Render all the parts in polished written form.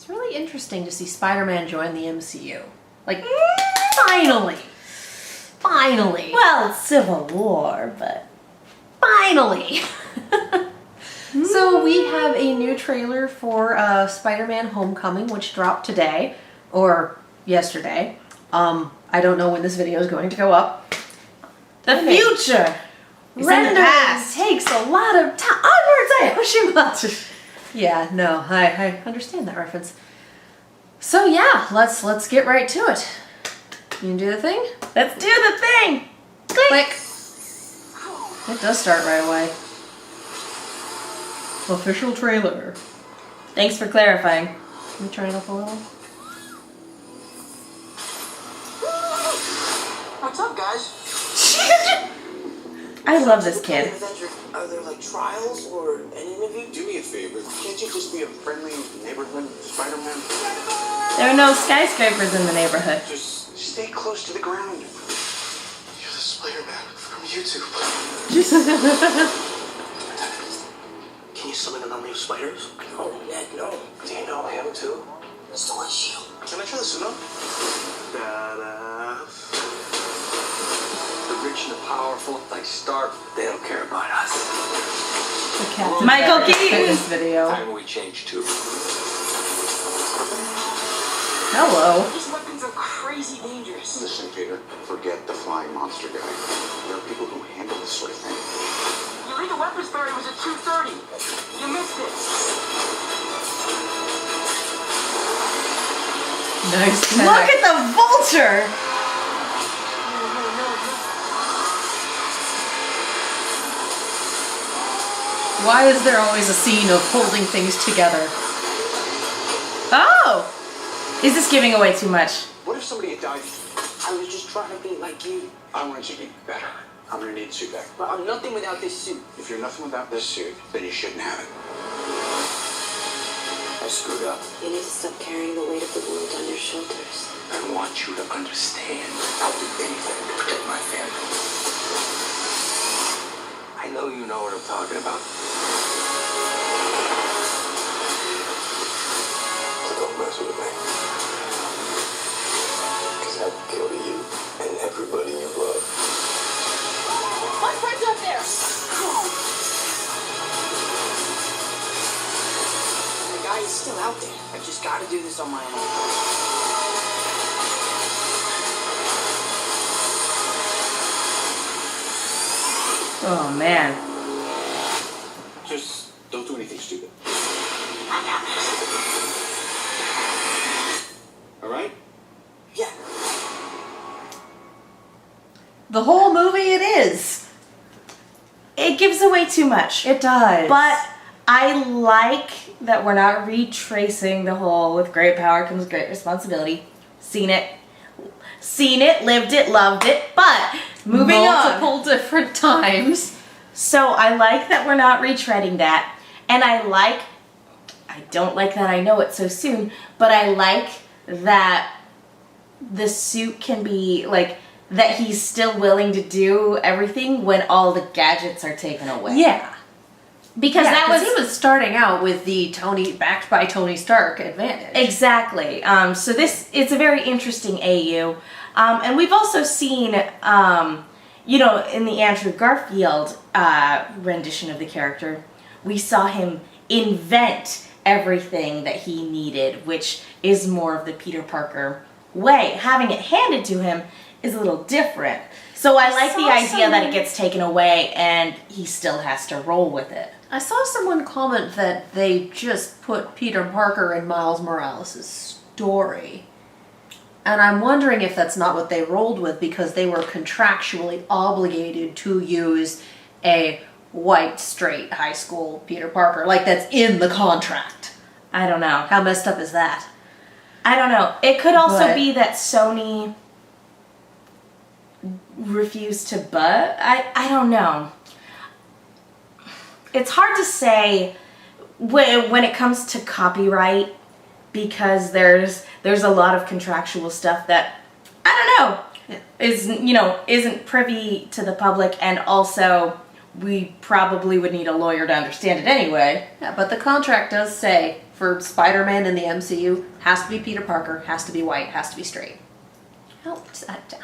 It's really interesting to see Spider-Man join the MCU. Like, finally! Finally! Well, it's Civil War, but... Finally! So we have a new trailer for Spider-Man Homecoming, which dropped today, or yesterday. I don't know when this video is going to go up. The future is in the Rendering past. takes a lot of time. Onwards, I Hoshimachi. Yeah, no, I understand that reference. So yeah, let's get right to it. You can do the thing? Let's do the thing. Click. It does start right away. Official trailer. Thanks for clarifying. Let me turn it up a little. What's up, guys? I love this kid. Are there like trials or an interview? Do me a favor. Can't you just be a friendly neighborhood Spider-Man? There are no skyscrapers in the neighborhood. Just stay close to the ground. You're the Spider-Man from YouTube. Can you summon an army of spiders? Oh, Ned, no. Do you know him too? That's the one shield. Can I try the suit on? Da-da. The rich and the powerful, if they start, they don't care about us. The Captain Michael America Keaton. fitness video. Time we change too. Hello. These weapons are crazy dangerous. Listen, Peter, forget the flying monster guy. There are people who handle this sort of thing. Your legal weapons ferry was at 2:30. You missed it. Nice. Look at the vulture. Why is there always a scene of holding things together? Oh! Is this giving away too much? What if somebody had died? I was just trying to be like you. I want you to be better. I'm gonna need the suit back. But I'm nothing without this suit. If you're nothing without this suit, then you shouldn't have it. I screwed up. You need to stop carrying the weight of the world on your shoulders. I want you to understand. I'll do anything to protect my family. I know you know what I'm talking about. So don't mess with me. Because I will kill you and everybody you love. My friend's up there! The guy is still out there. I just gotta do this on my own. Oh man. Just don't do anything stupid. Alright? Yeah. The whole movie it is. It gives away too much. It does. But I like that we're not retracing the whole with great power comes great responsibility. Seen it, lived it, loved it, but moving on. multiple different times. So I like that we're not retreading that. And I don't like that I know it so soon, but I like that the suit can be like, that he's still willing to do everything when all the gadgets are taken away. Yeah. Because that was... he was starting out with the backed by Tony Stark advantage. Exactly. So it's a very interesting AU. And we've also seen, you know, in the Andrew Garfield rendition of the character, we saw him invent everything that he needed, which is more of the Peter Parker way. Having it handed to him is a little different. So I like the idea that it gets taken away and he still has to roll with it. I saw someone comment that they just put Peter Parker in Miles Morales' story. And I'm wondering if that's not what they rolled with because they were contractually obligated to use a white, straight, high school Peter Parker. Like, that's in the contract. I don't know. How messed up is that? I don't know. It could also be that Sony refused to I don't know. It's hard to say when it comes to copyright because there's a lot of contractual stuff that I don't know isn't privy to the public, and also we probably would need a lawyer to understand it anyway. Yeah, but the contract does say for Spider-Man in the MCU has to be Peter Parker, has to be white, has to be straight.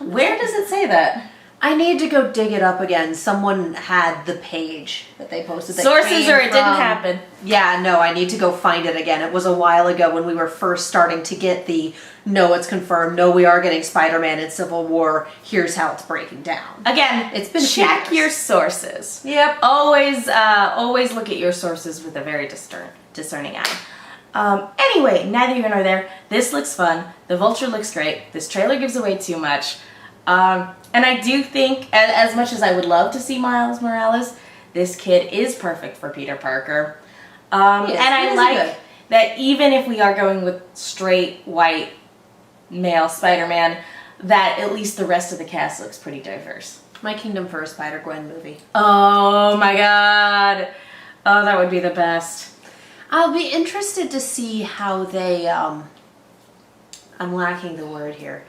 Where does it say that? I need to go dig it up again. Someone had the page that they posted. That Sources came or it didn't from- happen. Yeah, no, I need to go find it again. It was a while ago when we were first starting to get the, no, it's confirmed, no, we are getting Spider-Man in Civil War, here's how it's breaking down. Again, It's been a few check years. your sources. Yep. Always look at your sources with a very discerning eye. Anyway, neither here nor there. This looks fun. The Vulture looks great. This trailer gives away too much. And I do think, as much as I would love to see Miles Morales, this kid is perfect for Peter Parker. Yes, and I he is like good. that even if we are going with straight white male Spider-Man, that at least the rest of the cast looks pretty diverse. My Kingdom for a Spider-Gwen movie. Oh my god. Oh, that would be the best. I'll be interested to see how they, I'm lacking the word here,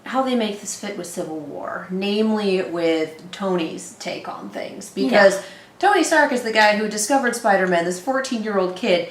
how they make this fit with Civil War, namely with Tony's take on things. Because Tony Stark is the guy who discovered Spider-Man, this 14-year-old kid,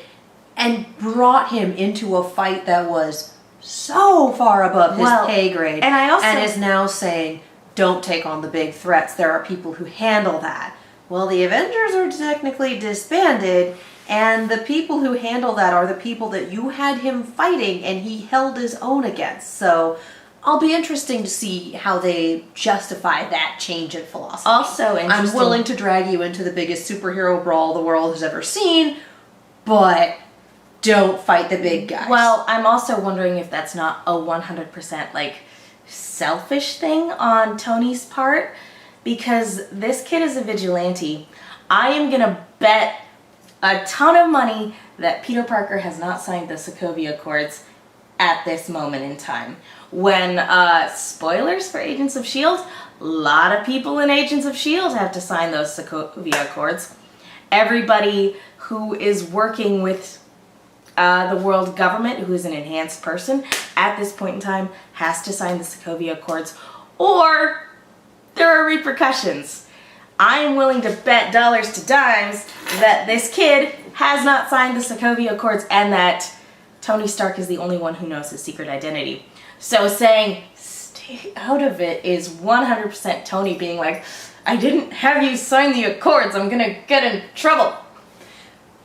and brought him into a fight that was so far above his pay grade. And I also... And is now saying, don't take on the big threats. There are people who handle that. Well, the Avengers are technically disbanded, and the people who handle that are the people that you had him fighting and he held his own against. So I'll be interesting to see how they justify that change in philosophy. Also interesting. I'm willing to drag you into the biggest superhero brawl the world has ever seen, but don't fight the big guys. Well, I'm also wondering if that's not a 100% like selfish thing on Tony's part, because this kid is a vigilante. I am gonna bet a ton of money that Peter Parker has not signed the Sokovia Accords at this moment in time. When, spoilers for Agents of S.H.I.E.L.D., a lot of people in Agents of S.H.I.E.L.D. have to sign those Sokovia Accords. Everybody who is working with the world government, who is an enhanced person, at this point in time has to sign the Sokovia Accords, or there are repercussions. I am willing to bet dollars to dimes that this kid has not signed the Sokovia Accords and that Tony Stark is the only one who knows his secret identity. So saying, stay out of it is 100% Tony being like, I didn't have you sign the Accords, I'm gonna get in trouble.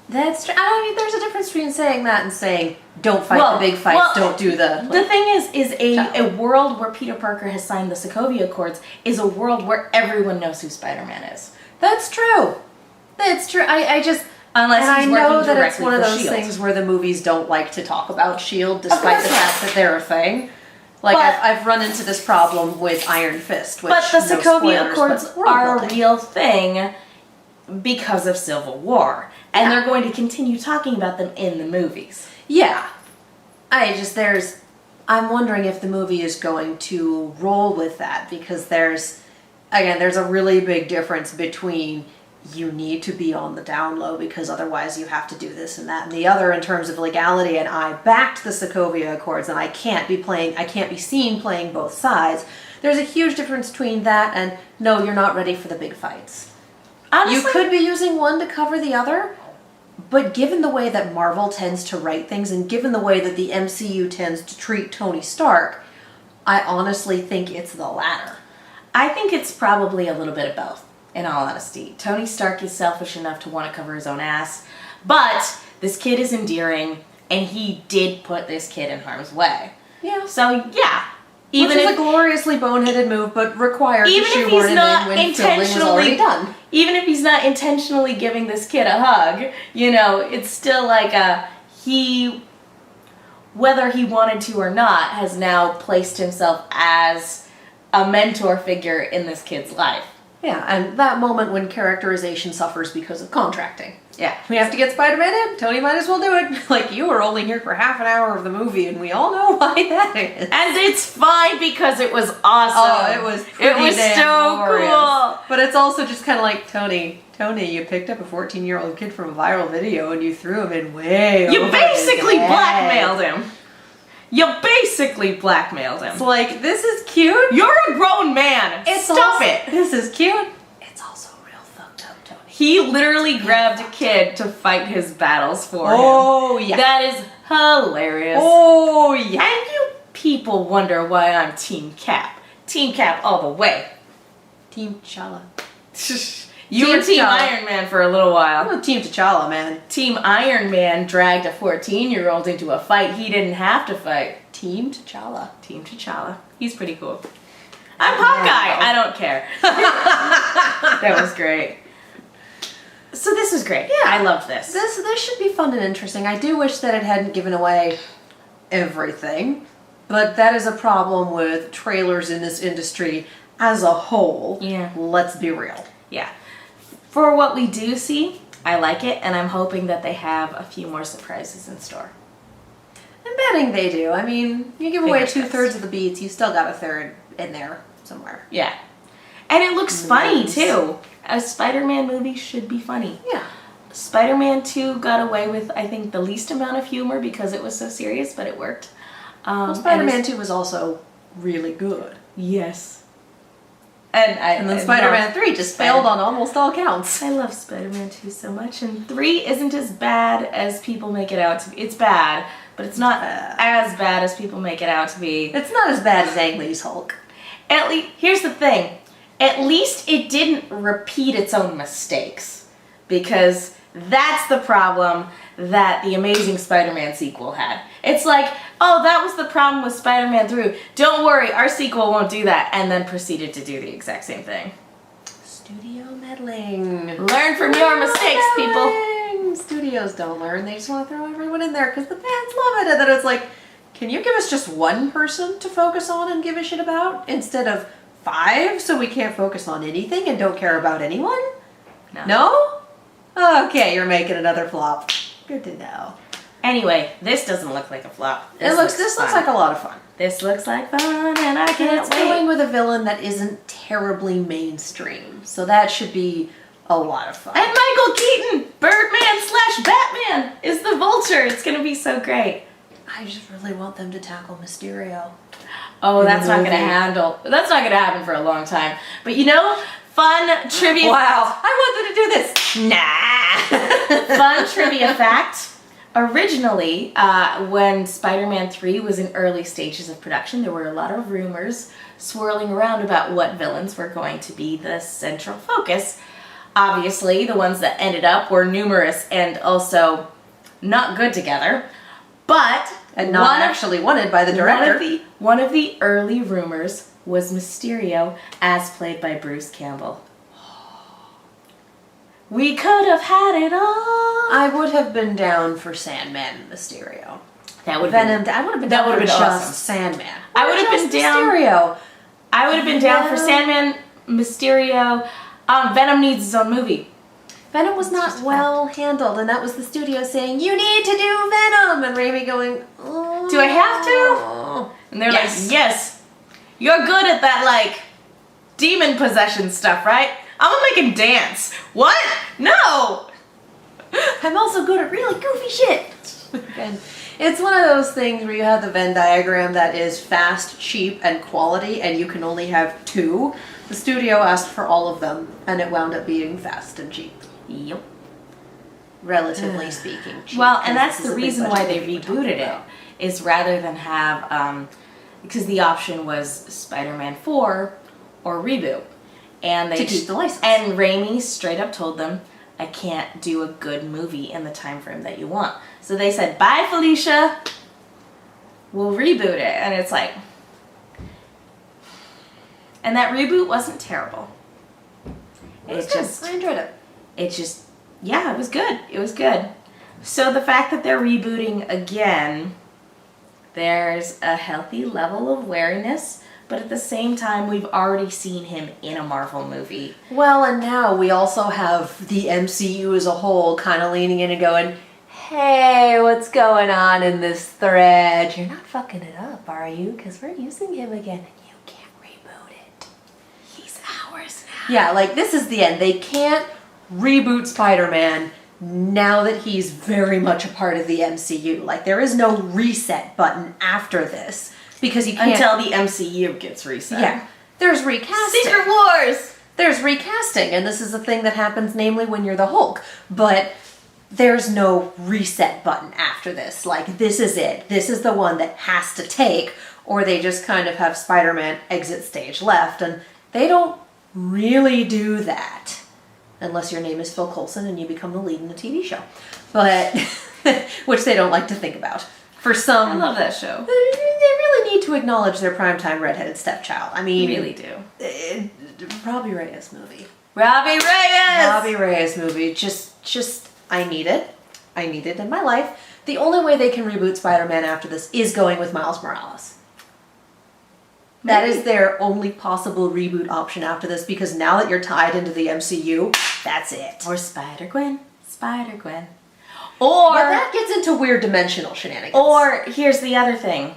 That's true. I mean, there's a difference between saying that and saying, don't fight the big fights, don't do the... The thing is a world where Peter Parker has signed the Sokovia Accords is a world where everyone knows who Spider-Man is. That's true. That's true. I just... Unless and he's I know working that it's directly one of for those S.H.I.E.L.D. things where the movies don't like to talk about S.H.I.E.L.D. despite the not. fact that they're a thing. Like, But- I've run into this problem with Iron Fist, which, But the no Sokovia spoilers, Accords but world are a building. real thing because of Civil War. And Yeah. they're going to continue talking about them in the movies. Yeah. I'm wondering if the movie is going to roll with that, because there's a really big difference between you need to be on the down low because otherwise you have to do this and that and the other in terms of legality, and I backed the Sokovia Accords and I can't be seen playing both sides. There's a huge difference between that and no, you're not ready for the big fights. Honestly, You could be using one to cover the other, but given the way that Marvel tends to write things and given the way that the MCU tends to treat Tony Stark, I honestly think it's the latter. I think it's probably a little bit of both, in all honesty. Tony Stark is selfish enough to want to cover his own ass, but this kid is endearing, and he did put this kid in harm's way. Yeah. So, yeah. Which is a gloriously boneheaded move, but required to even if shoehorn he's him not in when filming was already done. even if he's not intentionally giving this kid a hug, you know, it's still like whether he wanted to or not, has now placed himself as a mentor figure in this kid's life. Yeah, and that moment when characterization suffers because of contracting. Yeah. We have to get Spider-Man in. Tony might as well do it. Like, you were only here for half an hour of the movie, and we all know why that is. And it's fine because it was awesome. Oh, it was so glorious. cool. But it's also just kind of like, Tony, you picked up a 14-year-old kid from a viral video and you threw him in way You over basically his head. blackmailed him. You basically blackmailed him. It's like, this is cute. You're a grown man. Stop it. This is cute. It's also real fucked up, Tony. He literally grabbed a kid to fight his battles for him. Oh, yeah. That is hilarious. Oh, yeah. And you people wonder why I'm Team Cap. Team Cap all the way. Team T'Challa. You Team were Team T'Challa. Iron Man for a little while. I'm Team T'Challa, man. Team Iron Man dragged a 14-year-old into a fight he didn't have to fight. Team T'Challa. Team T'Challa. He's pretty cool. I'm Hawkeye. I don't care. That was great. So this was great. Yeah. I loved this. This should be fun and interesting. I do wish that it hadn't given away everything, but that is a problem with trailers in this industry as a whole. Yeah. Let's be real. Yeah. For what we do see, I like it, and I'm hoping that they have a few more surprises in store. I'm betting they do. I mean, you give away Fingers 2/3 of the beats, you still got a third in there somewhere. Yeah. And it looks funny, Nice. too. A Spider-Man movie should be funny. Yeah. Spider-Man 2 got away with, I think, the least amount of humor because it was so serious, but it worked. Well, Spider-Man 2 was also really good. Yes. And then Spider-Man 3 just failed on almost all counts. I love Spider-Man 2 so much, and 3 isn't as bad as people make it out to be. It's bad, but it's not as bad as people make it out to be. It's not as bad as Ang Lee's Hulk. At least, here's the thing. At least it didn't repeat its own mistakes, because that's the problem that the Amazing Spider-Man sequel had. It's like, oh, that was the problem with Spider-Man 3. Don't worry, our sequel won't do that, and then proceeded to do the exact same thing. Studio meddling. Learn from your mistakes, people. Studios don't learn. They just want to throw everyone in there because the fans love it. And then it's like, can you give us just one person to focus on and give a shit about instead of 5 so we can't focus on anything and don't care about anyone? No? Okay, you're making another flop. Good to know. Anyway, this doesn't look like a flop. This looks like a lot of fun. This looks like fun, and I And can't it's wait. going with a villain that isn't terribly mainstream. So that should be a lot of fun. And Michael Keaton, Birdman/Batman, is the Vulture. It's gonna be so great. I just really want them to tackle Mysterio. Oh, that's not gonna movie. That's not gonna happen for a long time. But you know, fun trivia. Wow, I want them to do this. Nah. Fun trivia fact. Originally, when Spider-Man 3 was in early stages of production, there were a lot of rumors swirling around about what villains were going to be the central focus. Obviously, the ones that ended up were numerous and also not good together. But And not actually wanted by the director. One of the early rumors was Mysterio, as played by Bruce Campbell. We could have had it all. I would have been down for Sandman and Mysterio. That would Venom. I would have been that down would for have just been awesome. Sandman. I would have Just been down- Mysterio. I would have been down for Sandman, Mysterio. Venom needs his own movie. Venom was not well handled, and that was the studio saying, "You need to do Venom," and Raimi going, "Oh, Do I have to?" And they're Yes. like, yes, you're good at that, like, demon possession stuff, right? I'm gonna make him dance. What? No! I'm also good at really goofy shit." And it's one of those things where you have the Venn diagram that is fast, cheap, and quality, and you can only have 2. The studio asked for all of them, and it wound up being fast and cheap. Yep. Relatively speaking. Cheap, Well, and 'cause that's this is the a big reason budget why they movie we're talking rebooted it, about. is rather than have, because the option was Spider-Man 4 or reboot. And they To keep the license. And Raimi straight up told them, I can't do a good movie in the time frame that you want. So they said, bye Felicia, we'll reboot it. And it's like, and that reboot wasn't terrible. It was good. I enjoyed it. Yeah, it was good. It was good. So the fact that they're rebooting again, there's a healthy level of wariness, but at the same time, we've already seen him in a Marvel movie. Well, and now we also have the MCU as a whole kind of leaning in and going, "Hey, what's going on in this thread? You're not fucking it up, are you? Because we're using him again and you can't reboot it. He's ours now. Yeah, like this is the end. They can't reboot Spider-Man now that he's very much a part of the MCU. Like there is no reset button after this because you can't... Until the MCU gets reset. Yeah. There's recasting. Secret Wars! there's recasting, and this is a thing that happens namely when you're the Hulk, but there's no reset button after this. Like, this is it. This is the one that has to take, or they just kind of have Spider-Man exit stage left, and they don't really do that. Unless your name is Phil Coulson and you become the lead in a TV show. But, which they don't like to think about. For some... I love that show. They really need to acknowledge their primetime redheaded stepchild. I mean... They really do. Robbie Reyes movie. Robbie Reyes! Robbie Reyes movie. Just, I need it. I need it in my life. The only way they can reboot Spider-Man after this is going with Miles Morales. That is their only possible reboot option after this, because now that you're tied into the MCU, that's it. Or Spider-Gwen. Spider-Gwen. But that gets into weird dimensional shenanigans. Or, here's the other thing.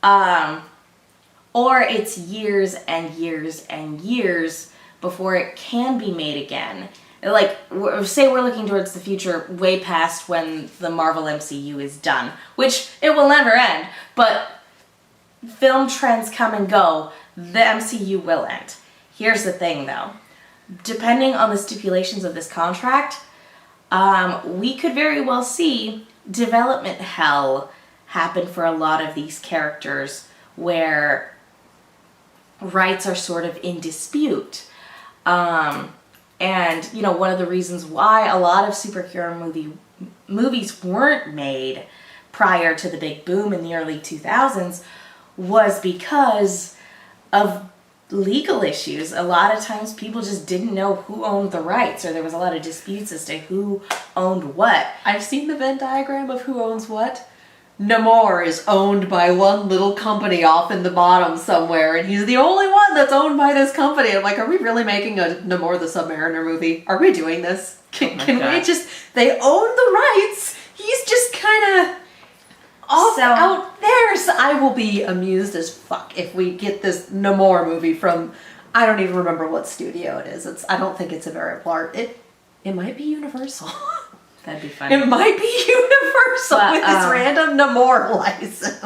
Or it's years and years and years before it can be made again. Like, say we're looking towards the future way past when the Marvel MCU is done, which it will never end, but film trends come and go, the MCU will end. Here's the thing though, depending on the stipulations of this contract, we could very well see development hell happen for a lot of these characters where rights are sort of in dispute. And, you know, one of the reasons why a lot of superhero movies weren't made prior to the big boom in the early 2000s was because of legal issues. A lot of times people just didn't know who owned the rights, or there was a lot of disputes as to who owned what. I've seen the Venn diagram of who owns what. Namor is owned by one little company off in the bottom somewhere, and he's the only one that's owned by this company. I'm like, are we really making a Namor the Submariner movie? Are we doing this? Can we just... They own the rights. He's just kind of out there. So I will be amused as fuck if we get this Namor movie from... I don't even remember what studio it is. I don't think it's a very large... It might be Universal. That'd be funny. It might be Universal with this random Namor license.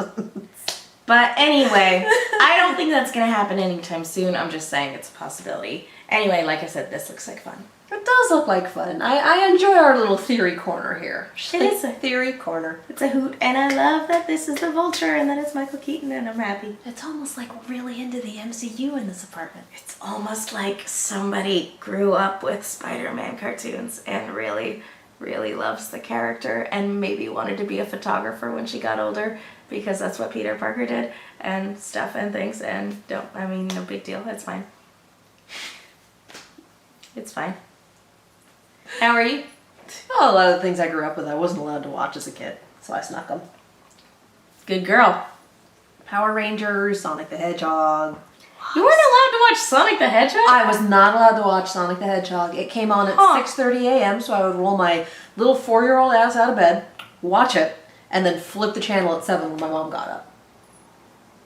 But anyway, I don't think that's going to happen anytime soon. I'm just saying it's a possibility. Anyway, like I said, this looks like fun. It does look like fun. I enjoy our little theory corner here. It is a theory corner. It's a hoot, and I love that this is the Vulture and that it's Michael Keaton, and I'm happy. It's almost like we're really into the MCU in this apartment. It's almost like somebody grew up with Spider-Man cartoons and really loves the character and maybe wanted to be a photographer when she got older because that's what Peter Parker did and stuff and things, and no big deal, it's fine. It's fine. How are you? Oh, a lot of the things I grew up with I wasn't allowed to watch as a kid, so I snuck them. Good girl. Power Rangers, Sonic the Hedgehog. You weren't allowed to watch Sonic the Hedgehog? I was not allowed to watch Sonic the Hedgehog. It came on at 6:30 a.m., so I would roll my little 4-year-old ass out of bed, watch it, and then flip the channel at 7 when my mom got up.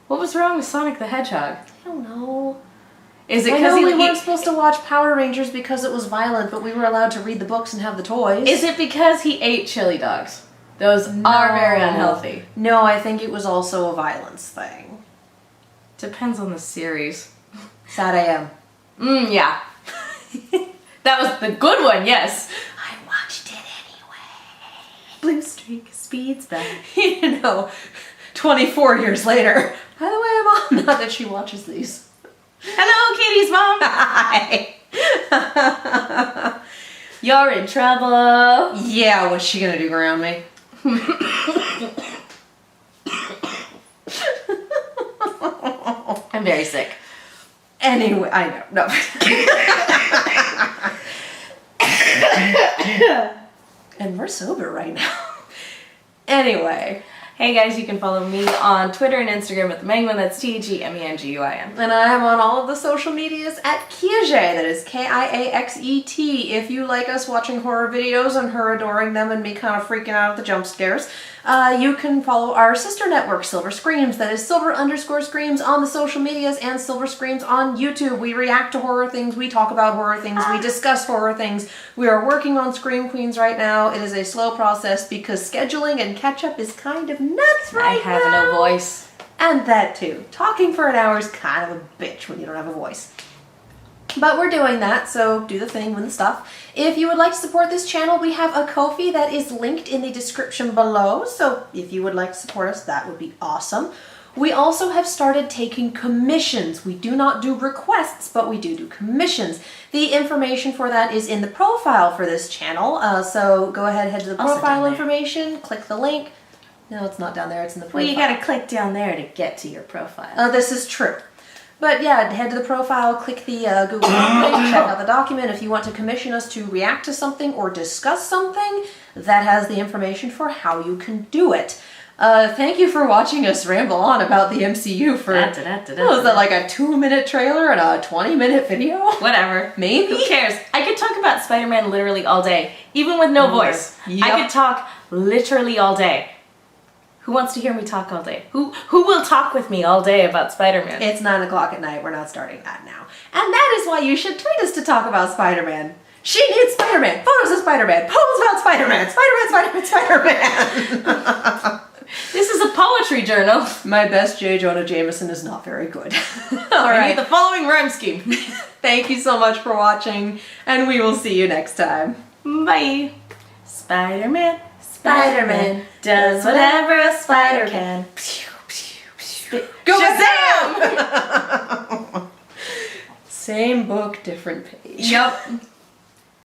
What was wrong with Sonic the Hedgehog? I don't know. Is it because because we weren't supposed to watch Power Rangers because it was violent, but we were allowed to read the books and have the toys? Is it because he ate chili dogs? Those are very unhealthy. No, I think it was also a violence thing. Depends on the series. Sad AM. Yeah. That was the good one, yes. I watched it anyway. Blue streak speeds back. 24 years later. By the way, Mom, not that she watches these. Hello, Kitty's mom. Hi. You're in trouble. Yeah, what's she gonna do around me? I'm very sick. Anyway, I know. No. And we're sober right now. Anyway. Hey guys, you can follow me on Twitter and Instagram at TheMenguin, that's TheMenguin. And I am on all of the social medias at Kiaxet, that is Kiaxet. If you like us watching horror videos and her adoring them and me kind of freaking out at the jump scares, you can follow our sister network, Silver Screams, that is Silver_Screams on the social medias and Silver Screams on YouTube. We react to horror things, we talk about horror things, we discuss horror things. We are working on Scream Queens right now. It is a slow process because scheduling and catch-up is kind of nuts right now. I have no voice. And that too. Talking for an hour is kind of a bitch when you don't have a voice. But we're doing that, so do the thing, win the stuff. If you would like to support this channel, we have a Ko-fi that is linked in the description below. So if you would like to support us, that would be awesome. We also have started taking commissions. We do not do requests, but we do commissions. The information for that is in the profile for this channel. So go ahead, head to the Also profile down there. information, click the link. No, it's not down there, it's in the profile. Well, you gotta click down there to get to your profile. This is true. But yeah, head to the profile, click the Google link, check out the document. If you want to commission us to react to something or discuss something, that has the information for how you can do it. Thank you for watching us ramble on about the MCU for, what was that, like a 2-minute trailer and a 20-minute video? Whatever. Maybe? Who cares? I could talk about Spider-Man literally all day, even with no voice. Yep. I could talk literally all day. Who wants to hear me talk all day? Who will talk with me all day about Spider-Man? It's 9 o'clock at night, we're not starting that now. And that is why you should tweet us to talk about Spider-Man. She needs Spider-Man, photos of Spider-Man, poems about Spider-Man, Spider-Man, Spider-Man, Spider-Man. This is a poetry journal. My best J. Jonah Jameson is not very good. All I right. need the following rhyme scheme. Thank you so much for watching, and we will see you next time. Bye. Spider-Man, Spider-Man does whatever a spider can. Go Shazam! Same book, different page. Yup.